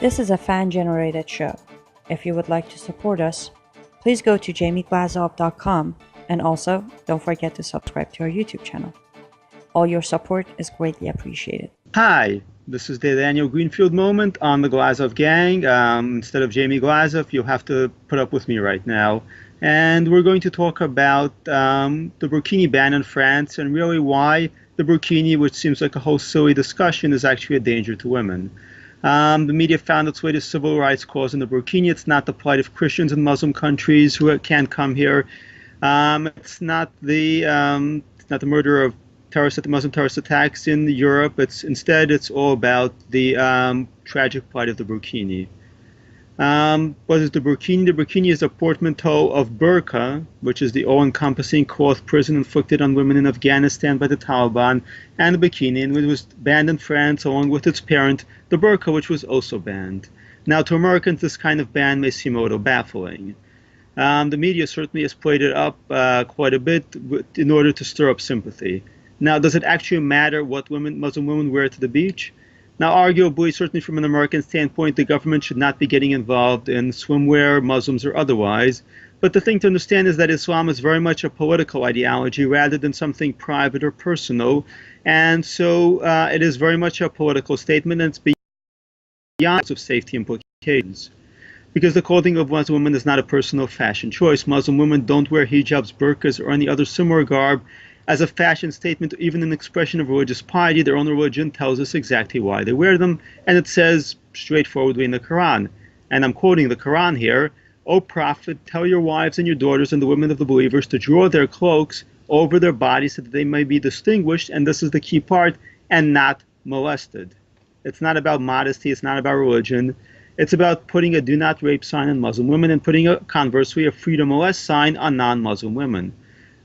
This is a fan-generated show. If you would like to support us, please go to JamieGlazov.com, and also don't forget to subscribe to our YouTube channel. All your support is greatly appreciated. Hi, this is the Daniel Greenfield moment on the Glazov gang. Instead of Jamie Glazov, you'll have to put up with me right now. And we're going to talk about the Burkini ban in France and really why the Burkini, which seems like a whole silly discussion, is actually a danger to women. The media found its way to civil rights cause in the Burkini. It's not the plight of Christians in Muslim countries who can't come here. It's not the murder of Muslim terrorist attacks in Europe. Instead it's all about the tragic plight of the Burkini. What is the Burkini? The Burkini is a portmanteau of burqa, which is the all-encompassing cloth prison inflicted on women in Afghanistan by the Taliban, and the bikini, and it was banned in France along with its parent, the burqa, which was also banned. Now, to Americans, this kind of ban may seem a little baffling. The media certainly has played it up quite a bit in order to stir up sympathy. Now, does it actually matter what Muslim women wear to the beach? Now, arguably, certainly from an American standpoint, the government should not be getting involved in swimwear, Muslims or otherwise. But the thing to understand is that Islam is very much a political ideology rather than something private or personal. And so it is very much a political statement, and it's beyond of safety implications. Because the clothing of Muslim women is not a personal fashion choice. Muslim women don't wear hijabs, burqas, or any other similar garb as a fashion statement or even an expression of religious piety. Their own religion tells us exactly why they wear them, and it says straightforwardly in the Quran, and I'm quoting the Quran here, "O Prophet, tell your wives and your daughters and the women of the believers to draw their cloaks over their bodies so that they may be distinguished," and this is the key part, "and not molested." It's not about modesty, it's not about religion. It's about putting a do not rape sign on Muslim women and putting, conversely, a free to molest sign on non-Muslim women.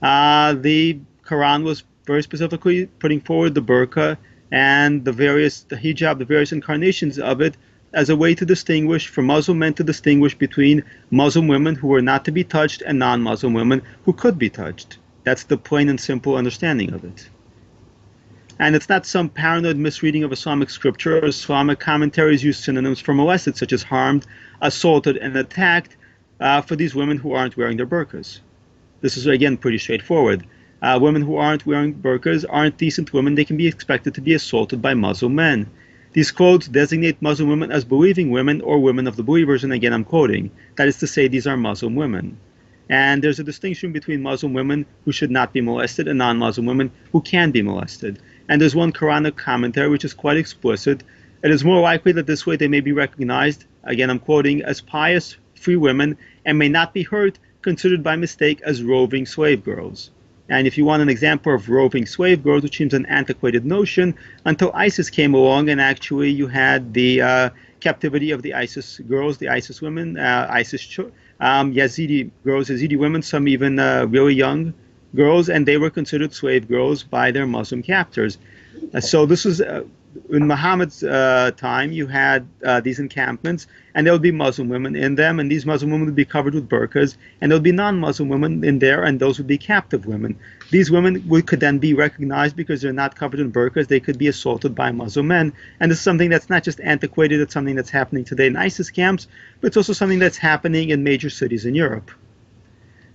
The Quran was very specifically putting forward the burqa and the hijab, the various incarnations of it, as a way to distinguish, for Muslim men to distinguish between Muslim women who were not to be touched and non-Muslim women who could be touched. That's the plain and simple understanding of it. And it's not some paranoid misreading of Islamic scripture. Islamic commentaries use synonyms for molested, such as harmed, assaulted, and attacked for these women who aren't wearing their burqas. This is, again, pretty straightforward. Women who aren't wearing burqas aren't decent women. They can be expected to be assaulted by Muslim men. These quotes designate Muslim women as believing women or women of the believers, and again I'm quoting. That is to say, these are Muslim women. And there's a distinction between Muslim women who should not be molested and non-Muslim women who can be molested. And there's one Quranic commentary which is quite explicit. It is more likely that this way they may be recognized, again I'm quoting, as pious, free women and may not be hurt, considered by mistake as roving slave girls. And if you want an example of roving slave girls, which seems an antiquated notion, until ISIS came along and actually you had the captivity of the ISIS girls, the ISIS women, Yazidi girls, Yazidi women, some even really young girls, and they were considered slave girls by their Muslim captors. So this was in Muhammad's time. You had these encampments, and there would be Muslim women in them, and these Muslim women would be covered with burqas, and there would be non-Muslim women in there, and those would be captive women. These women could then be recognized because they're not covered in burqas. They could be assaulted by Muslim men, and this is something that's not just antiquated. It's something that's happening today in ISIS camps, but it's also something that's happening in major cities in Europe.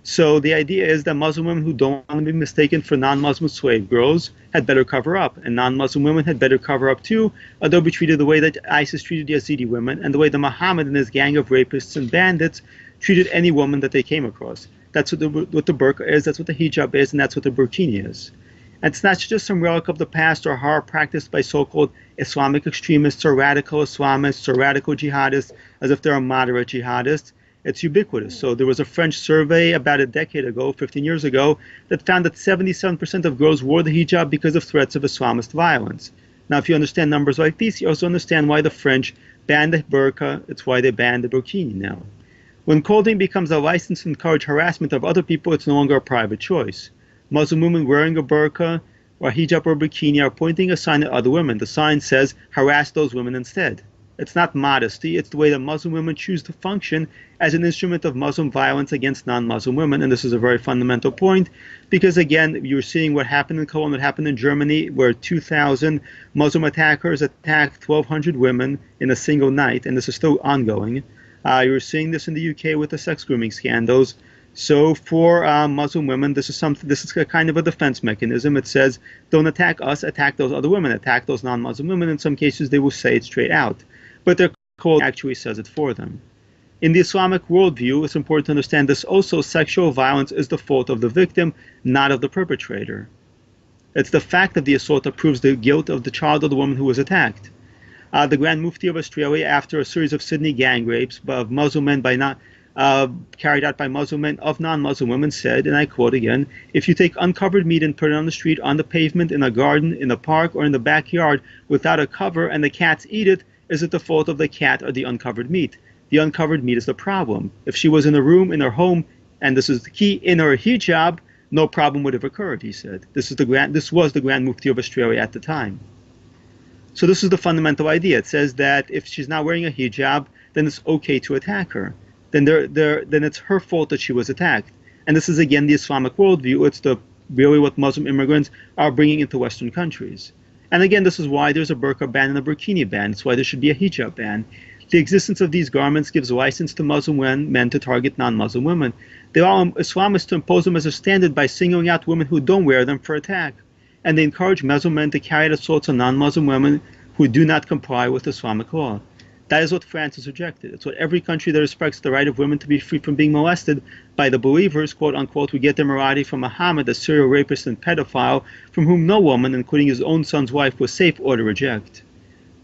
So the idea is that Muslim women who don't want to be mistaken for non-Muslim slave girls had better cover up, and non-Muslim women had better cover up too, or they'll be treated the way that ISIS treated Yazidi women, and the way that Muhammad and his gang of rapists and bandits treated any woman that they came across. That's what the burqa is, that's what the hijab is, and that's what the burkini is. And it's not just some relic of the past or horror practiced by so-called Islamic extremists or radical Islamists or radical jihadists, as if they're a moderate jihadist. It's ubiquitous. So there was a French survey about a decade ago, 15 years ago, that found that 77% of girls wore the hijab because of threats of Islamist violence. Now, if you understand numbers like these, you also understand why the French banned the burqa. It's why they banned the burkini now. When clothing becomes a license to encourage harassment of other people, it's no longer a private choice. Muslim women wearing a burqa or hijab or bikini are pointing a sign at other women. The sign says, harass those women instead. It's not modesty. It's the way that Muslim women choose to function as an instrument of Muslim violence against non-Muslim women. And this is a very fundamental point because, again, you're seeing what happened in Cologne, what happened in Germany, where 2,000 Muslim attackers attacked 1,200 women in a single night. And this is still ongoing. You're seeing this in the UK with the sex grooming scandals. So for Muslim women, this is a kind of a defense mechanism. It says, don't attack us, attack those other women, attack those non-Muslim women. In some cases, they will say it straight out. But their code actually says it for them. In the Islamic worldview, it's important to understand this also, sexual violence is the fault of the victim, not of the perpetrator. It's the fact of the assault that proves the guilt of the child or the woman who was attacked. The Grand Mufti of Australia, after a series of Sydney gang rapes of Muslim men carried out by Muslim men of non-Muslim women, said, and I quote again, if you take uncovered meat and put it on the street, on the pavement, in a garden, in a park, or in the backyard without a cover, and the cats eat it, is it the fault of the cat or the uncovered meat? The uncovered meat is the problem. If she was in a room, in her home, and this is the key, in her hijab, no problem would have occurred, he said. This was the Grand Mufti of Australia at the time. So this is the fundamental idea. It says that if she's not wearing a hijab, then it's okay to attack her. Then it's her fault that she was attacked. And this is, again, the Islamic worldview. It's really what Muslim immigrants are bringing into Western countries. And again, this is why there's a burqa ban and a burkini ban. It's why there should be a hijab ban. The existence of these garments gives license to Muslim men to target non-Muslim women. They allow Islamists to impose them as a standard by singling out women who don't wear them for attack. And they encourage Muslim men to carry out assaults on non-Muslim women who do not comply with Islamic law. That is what France has rejected. It's what every country that respects the right of women to be free from being molested by the believers, quote unquote, who get their morality from Muhammad, a serial rapist and pedophile, from whom no woman, including his own son's wife, was safe or to reject.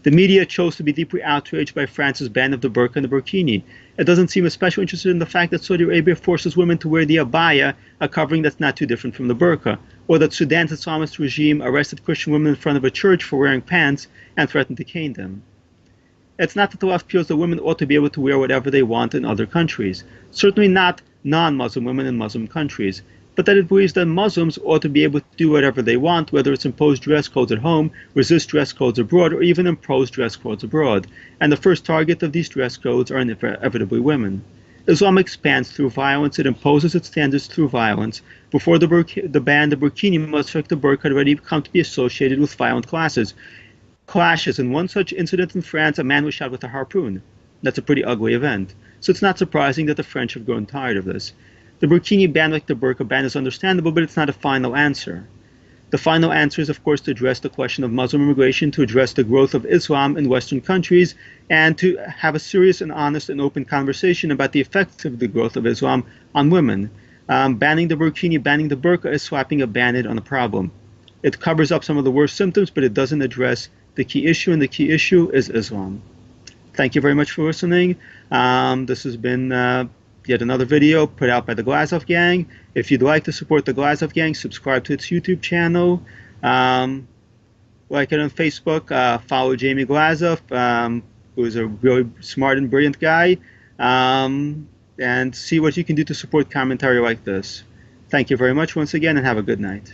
The media chose to be deeply outraged by France's ban of the burqa and the burkini. It doesn't seem especially interested in the fact that Saudi Arabia forces women to wear the abaya, a covering that's not too different from the burqa, or that Sudan's Islamist regime arrested Christian women in front of a church for wearing pants and threatened to cane them. It's not that the left feels that women ought to be able to wear whatever they want in other countries, certainly not non-Muslim women in Muslim countries, but that it believes that Muslims ought to be able to do whatever they want, whether it's impose dress codes at home, resist dress codes abroad, or even impose dress codes abroad. And the first target of these dress codes are inevitably women. Islam expands through violence. It imposes its standards through violence. Before the ban, the burkini, much like the burqa, had already come to be associated with violent clashes. In one such incident in France, a man was shot with a harpoon. That's a pretty ugly event. So it's not surprising that the French have grown tired of this. The burkini ban, like the burqa ban, is understandable, but it's not a final answer. The final answer is, of course, to address the question of Muslim immigration, to address the growth of Islam in Western countries, and to have a serious and honest and open conversation about the effects of the growth of Islam on women. Banning the burkini, banning the burqa is slapping a band-aid on a problem. It covers up some of the worst symptoms, but it doesn't address the key issue, and the key issue is Islam. Thank you very much for listening. This has been yet another video put out by the Glazov gang. If you'd like to support the Glazov gang, subscribe to its YouTube channel. Like it on Facebook. Follow Jamie Glazov, who is a really smart and brilliant guy. And see what you can do to support commentary like this. Thank you very much once again, and have a good night.